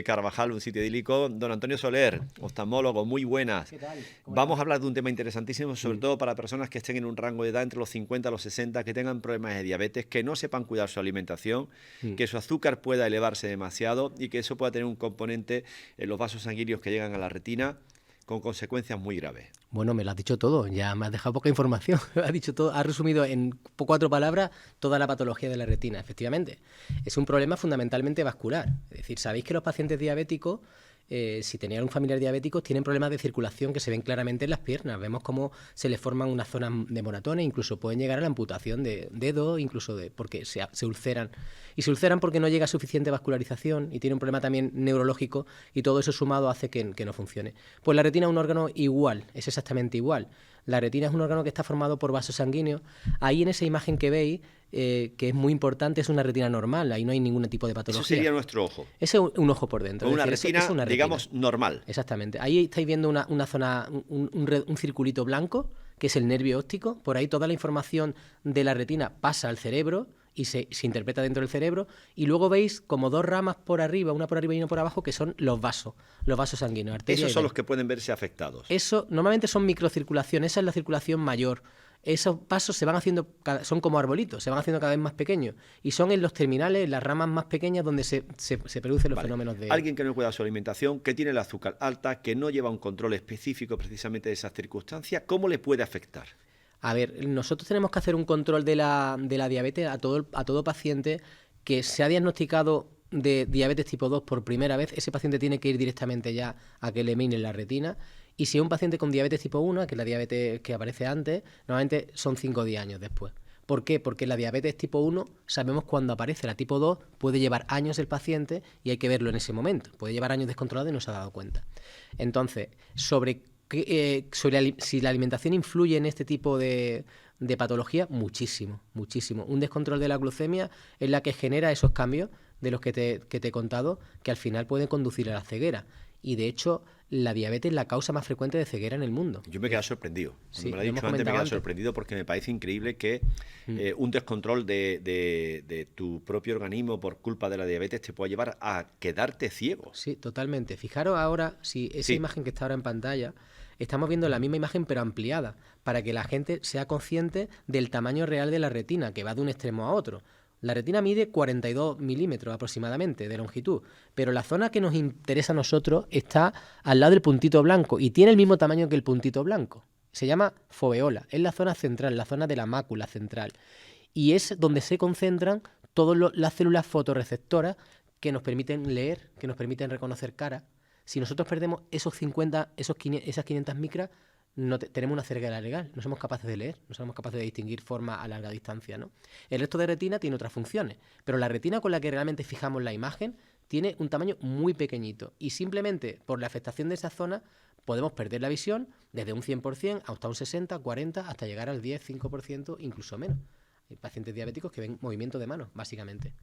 Carvajal, un sitio idílico. Don Antonio Soler, oftalmólogo, muy buenas. ¿Qué tal? ¿Cómo Vamos estás? a hablar de un tema interesantísimo, sobre Mm. todo para personas que estén en un rango de edad entre los 50 y los 60, que tengan problemas de diabetes, que no sepan cuidar su alimentación, Mm. que su azúcar pueda elevarse demasiado y que eso pueda tener un componente en los vasos sanguíneos que llegan a la retina con consecuencias muy graves. Bueno, me lo has dicho todo, ya me has dejado poca información. Has dicho todo, has resumido en 4 palabras toda la patología de la retina. Efectivamente, es un problema fundamentalmente vascular. Es decir, sabéis que los pacientes diabéticos, si tenían un familiar diabético, tienen problemas de circulación que se ven claramente en las piernas. Vemos cómo se les forman unas zonas de moratones, incluso pueden llegar a la amputación de dedos, incluso porque se ulceran. Y se ulceran porque no llega suficiente vascularización y tiene un problema también neurológico, y todo eso sumado hace que no funcione. Pues la retina es un órgano igual, es exactamente igual. La retina es un órgano que está formado por vasos sanguíneos. Ahí en esa imagen que veis, que es muy importante, es una retina normal, ahí no hay ningún tipo de Eso patología. sería nuestro ojo, Ese es un ojo por dentro. con Es una decir, retina, es una retina. digamos, normal. Exactamente. Ahí estáis viendo una zona, un circulito blanco, que es el nervio óptico. Por ahí toda la información de la retina pasa al cerebro y se interpreta dentro del cerebro. Y luego veis como dos ramas por arriba, una por arriba y una por abajo, que son los vasos sanguíneos, arterias. Esos son los que pueden verse afectados. Eso normalmente son microcirculación, esa es la circulación mayor. Esos pasos se van haciendo, son como arbolitos, se van haciendo cada vez más pequeños. Y son en los terminales, en las ramas más pequeñas, donde se producen los Vale. fenómenos de... Alguien que no cuida su alimentación, que tiene el azúcar alta, que no lleva un control específico precisamente de esas circunstancias, ¿cómo le puede afectar? A ver, nosotros tenemos que hacer un control de la diabetes a todo paciente que se ha diagnosticado de diabetes tipo 2 por primera vez. Ese paciente tiene que ir directamente ya a que le minen la retina. Y si es un paciente con diabetes tipo 1, que es la diabetes que aparece antes, normalmente son 5 o 10 años después. ¿Por qué? Porque la diabetes tipo 1 sabemos cuándo aparece. La tipo 2 puede llevar años el paciente y hay que verlo en ese momento. Puede llevar años descontrolado y no se ha dado cuenta. Entonces, sobre si la alimentación influye en este tipo de patología, muchísimo, muchísimo. Un descontrol de la glucemia es la que genera esos cambios de los que te he contado, que al final pueden conducir a la ceguera. Y de hecho, la diabetes es la causa más frecuente de ceguera en el mundo. Yo me he quedado sorprendido. Cuando Sí, me lo ha lo hemos dicho antes, me he comentado quedado antes. sorprendido porque me parece increíble que un descontrol de tu propio organismo por culpa de la diabetes te pueda llevar a quedarte ciego. Sí, totalmente. Fijaros ahora, si esa Sí, imagen que está ahora en pantalla, estamos viendo la misma imagen pero ampliada, para que la gente sea consciente del tamaño real de la retina, que va de un extremo a otro. La retina mide 42 milímetros aproximadamente de longitud, pero la zona que nos interesa a nosotros está al lado del puntito blanco y tiene el mismo tamaño que el puntito blanco. Se llama foveola, es la zona central, la zona de la mácula central. Y es donde se concentran todas las células fotorreceptoras que nos permiten leer, que nos permiten reconocer caras. Si nosotros perdemos esos 50, esas 500 micras, no tenemos una ceguera legal, no somos capaces de leer, no somos capaces de distinguir forma a larga distancia, ¿no? El resto de retina tiene otras funciones, pero la retina con la que realmente fijamos la imagen tiene un tamaño muy pequeñito y simplemente por la afectación de esa zona podemos perder la visión desde un 100% hasta un 60, 40, hasta llegar al 10, 5%, incluso menos. Hay pacientes diabéticos que ven movimiento de manos, básicamente.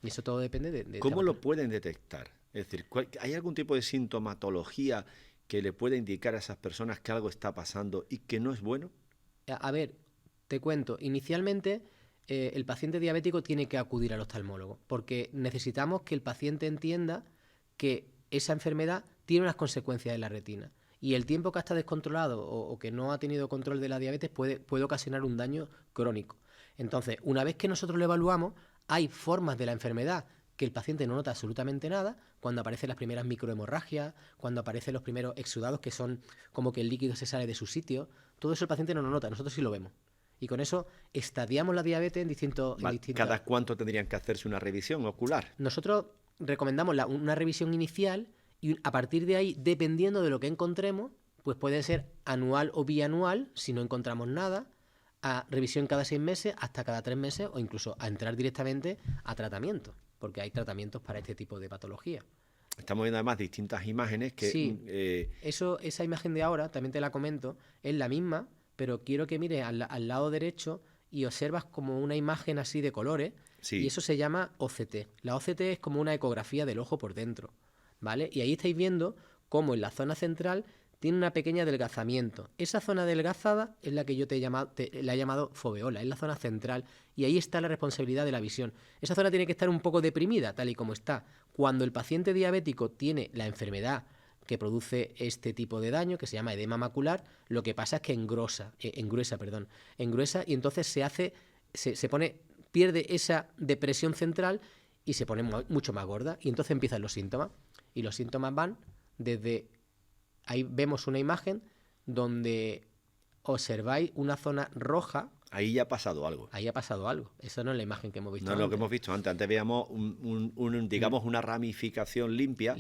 Y eso todo depende de ¿cómo trabajar. lo pueden detectar? Es decir, ¿hay algún tipo de sintomatología que le pueda indicar a esas personas que algo está pasando y que no es bueno? A ver, te cuento. Inicialmente, el paciente diabético tiene que acudir al oftalmólogo, porque necesitamos que el paciente entienda que esa enfermedad tiene unas consecuencias en la retina. Y el tiempo que está descontrolado o que no ha tenido control de la diabetes puede ocasionar un daño crónico. Entonces, una vez que nosotros lo evaluamos, hay formas de la enfermedad que el paciente no nota absolutamente nada, cuando aparecen las primeras microhemorragias, cuando aparecen los primeros exudados, que son como que el líquido se sale de su sitio. Todo eso el paciente no lo nota, nosotros sí lo vemos. Y con eso estadiamos la diabetes en distintos... Vale. ¿Cada cuánto tendrían que hacerse una revisión ocular? Nosotros recomendamos una revisión inicial y a partir de ahí, dependiendo de lo que encontremos, pues puede ser anual o bianual, si no encontramos nada, a revisión cada 6 meses, hasta cada 3 meses, o incluso a entrar directamente a tratamiento, porque hay tratamientos para este tipo de patología. Estamos viendo además distintas imágenes que... Sí, esa imagen de ahora, también te la comento, es la misma, pero quiero que mires al lado derecho y observas como una imagen así de colores, y sí, eso se llama OCT. La OCT es como una ecografía del ojo por dentro, ¿vale? Y ahí estáis viendo cómo en la zona central tiene una pequeña adelgazamiento. Esa zona adelgazada es la que yo la he llamado foveola, es la zona central, y ahí está la responsabilidad de la visión. Esa zona tiene que estar un poco deprimida, tal y como está. Cuando el paciente diabético tiene la enfermedad que produce este tipo de daño, que se llama edema macular, lo que pasa es que engruesa, y entonces pierde esa depresión central y se pone mucho más gorda, y entonces empiezan los síntomas, y los síntomas van desde... Ahí vemos una imagen donde observáis una zona roja. Ahí ya ha pasado algo. Ahí ha pasado algo. Esa no es la imagen que hemos visto No es antes. lo que hemos visto antes. Antes veíamos, digamos, una ramificación limpia.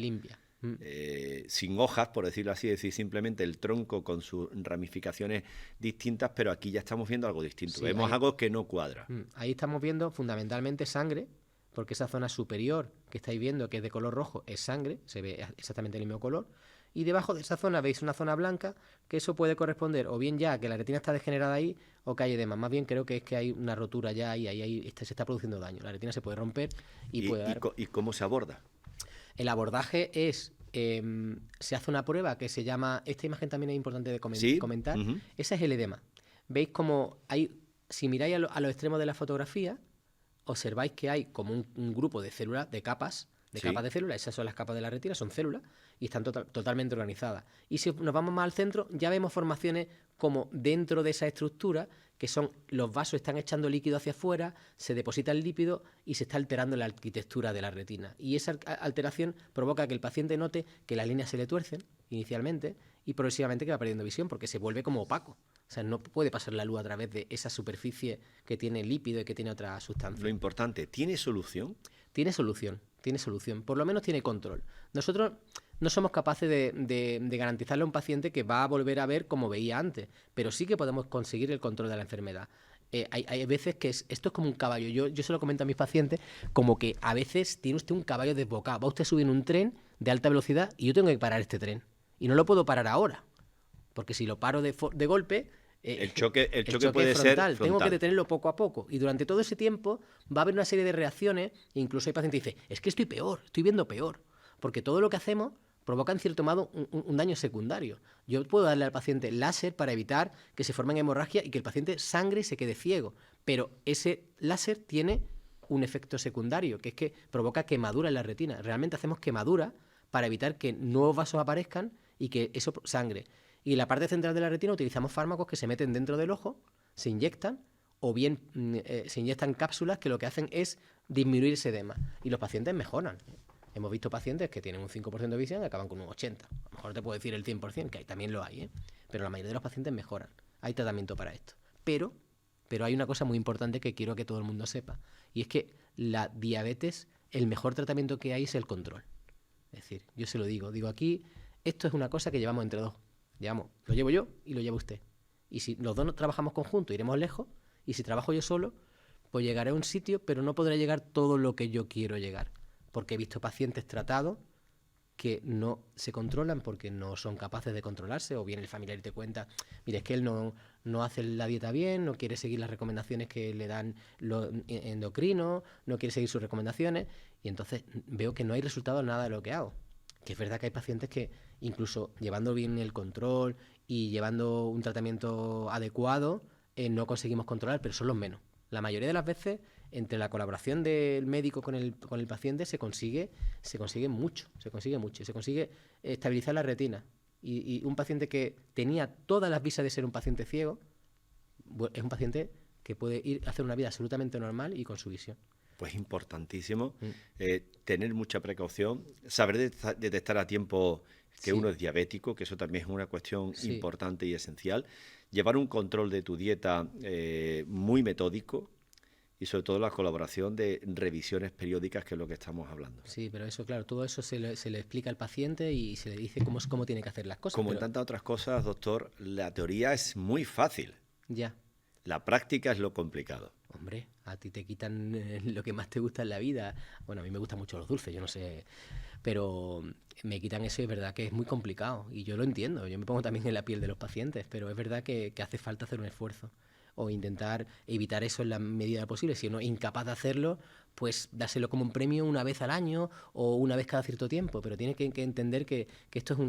Sin hojas, por decirlo así, es decir, simplemente el tronco con sus ramificaciones distintas, pero aquí ya estamos viendo algo distinto. Sí, vemos algo que no cuadra. Ahí estamos viendo fundamentalmente sangre, porque esa zona superior que estáis viendo, que es de color rojo, es sangre, se ve exactamente el mismo color. Y debajo de esa zona veis una zona blanca, que eso puede corresponder o bien ya que la retina está degenerada ahí o que hay edema. Más bien creo que es que hay una rotura ya y ahí se está produciendo daño. La retina se puede romper y puede dar... ¿Y cómo se aborda? El abordaje es... se hace una prueba que se llama... Esta imagen también es importante de comentar. Uh-huh. Ese es el edema. Veis como hay... Si miráis a los extremos de la fotografía, observáis que hay como un grupo de células, de capas de células. Esas son las capas de la retina, son células y están totalmente organizadas. Y si nos vamos más al centro, ya vemos formaciones como dentro de esa estructura, que son los vasos están echando líquido hacia afuera, se deposita el lípido y se está alterando la arquitectura de la retina. Y esa alteración provoca que el paciente note que las líneas se le tuercen inicialmente y progresivamente que va perdiendo visión porque se vuelve como opaco. O sea, no puede pasar la luz a través de esa superficie que tiene lípido y que tiene otra sustancia. Lo importante, ¿tiene solución? Tiene solución. Por lo menos tiene control. Nosotros no somos capaces de garantizarle a un paciente que va a volver a ver como veía antes, pero sí que podemos conseguir el control de la enfermedad. Hay veces que esto es como un caballo. Yo se lo comento a mis pacientes como que a veces tiene usted un caballo desbocado. Va usted a subir en un tren de alta velocidad y yo tengo que parar este tren. Y no lo puedo parar ahora, porque si lo paro de golpe... El choque puede ser frontal. Tengo que detenerlo poco a poco. Y durante todo ese tiempo va a haber una serie de reacciones. Incluso hay pacientes que dicen, es que estoy peor, estoy viendo peor. Porque todo lo que hacemos provoca en cierto modo un daño secundario. Yo puedo darle al paciente láser para evitar que se formen hemorragias y que el paciente sangre y se quede ciego. Pero ese láser tiene un efecto secundario, que es que provoca quemadura en la retina. Realmente hacemos quemadura para evitar que nuevos vasos aparezcan y que eso sangre. Y en la parte central de la retina utilizamos fármacos que se meten dentro del ojo, se inyectan, o bien se inyectan cápsulas que lo que hacen es disminuir ese edema. Y los pacientes mejoran. Hemos visto pacientes que tienen un 5% de visión y acaban con un 80%. A lo mejor te puedo decir el 100%, que también lo hay, pero la mayoría de los pacientes mejoran. Hay tratamiento para esto. Pero hay una cosa muy importante que quiero que todo el mundo sepa. Y es que la diabetes, el mejor tratamiento que hay es el control. Es decir, yo se lo digo aquí, esto es una cosa que llevamos entre dos. Lo llevo yo y lo lleva usted. Y si los dos trabajamos conjuntos, iremos lejos. Y si trabajo yo solo, pues llegaré a un sitio, pero no podré llegar todo lo que yo quiero llegar. Porque he visto pacientes tratados que no se controlan porque no son capaces de controlarse, o bien el familiar te cuenta, mire, es que él no hace la dieta bien, no quiere seguir las recomendaciones que le dan los endocrinos, no quiere seguir sus recomendaciones, y entonces veo que no hay resultado en nada de lo que hago. Que es verdad que hay pacientes que incluso llevando bien el control y llevando un tratamiento adecuado, no conseguimos controlar, pero son los menos. La mayoría de las veces, entre la colaboración del médico con el paciente, se consigue mucho. Se consigue estabilizar la retina. Y un paciente que tenía todas las visas de ser un paciente ciego, es un paciente que puede ir a hacer una vida absolutamente normal y con su visión. Pues importantísimo tener mucha precaución, saber detectar a tiempo que uno es diabético, que eso también es una cuestión importante y esencial, llevar un control de tu dieta muy metódico y sobre todo la colaboración de revisiones periódicas, que es lo que estamos hablando. Sí, pero eso, claro, todo eso se le explica al paciente y se le dice cómo tiene que hacer las cosas. Como en tantas otras cosas, doctor, la teoría es muy fácil. Ya. La práctica es lo complicado. Hombre, a ti te quitan lo que más te gusta en la vida. Bueno, a mí me gustan mucho los dulces, yo no sé, pero me quitan eso y es verdad que es muy complicado. Y yo lo entiendo, yo me pongo también en la piel de los pacientes, pero es verdad que hace falta hacer un esfuerzo. o intentar evitar eso en la medida posible. Si uno es incapaz de hacerlo, pues dárselo como un premio una vez al año o una vez cada cierto tiempo, pero tiene que entender que esto es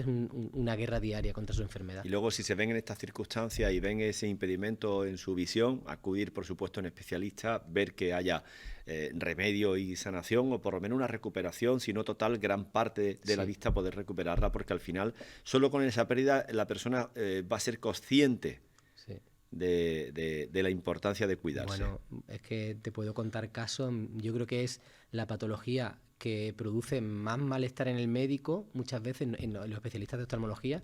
una guerra diaria contra su enfermedad. Y luego, si se ven en estas circunstancias y ven ese impedimento en su visión, acudir, por supuesto, a un especialista, ver que haya remedio y sanación, o por lo menos una recuperación, si no total, gran parte de la vista poder recuperarla, porque al final, solo con esa pérdida, la persona va a ser consciente de la importancia de cuidarse. Bueno, es que te puedo contar casos. Yo creo que es la patología que produce más malestar en el médico, muchas veces en los especialistas de oftalmología,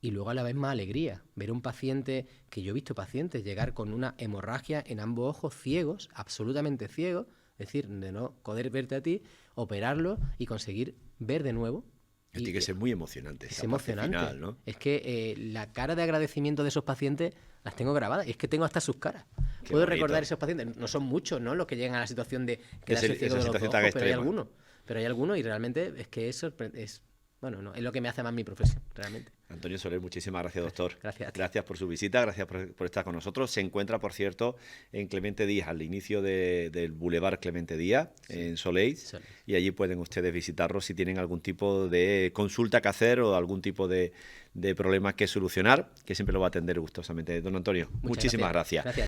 y luego a la vez más alegría. Ver un paciente, que yo he visto pacientes llegar con una hemorragia en ambos ojos, ciegos, absolutamente ciegos, es decir, de no poder verte a ti, operarlo y conseguir ver de nuevo. Tiene que ser muy emocionante. Es emocionante. Final, ¿no? Es que la cara de agradecimiento de esos pacientes las tengo grabadas. Y es que tengo hasta sus caras. Puedo recordar esos pacientes. No son muchos, ¿no?, los que llegan a la situación de quedarse ciego de los ojos, pero hay algunos. Pero hay algunos, y realmente es que eso es bueno, no, es lo que me hace más mi profesión, realmente. Antonio Soler, muchísimas gracias, doctor. Gracias. Gracias por su visita, gracias por estar con nosotros. Se encuentra, por cierto, en Clemente Díaz, al inicio del Boulevard Clemente Díaz, en Soleis, y allí pueden ustedes visitarlo si tienen algún tipo de consulta que hacer o algún tipo de problema que solucionar, que siempre lo va a atender gustosamente. Don Antonio, muchísimas gracias.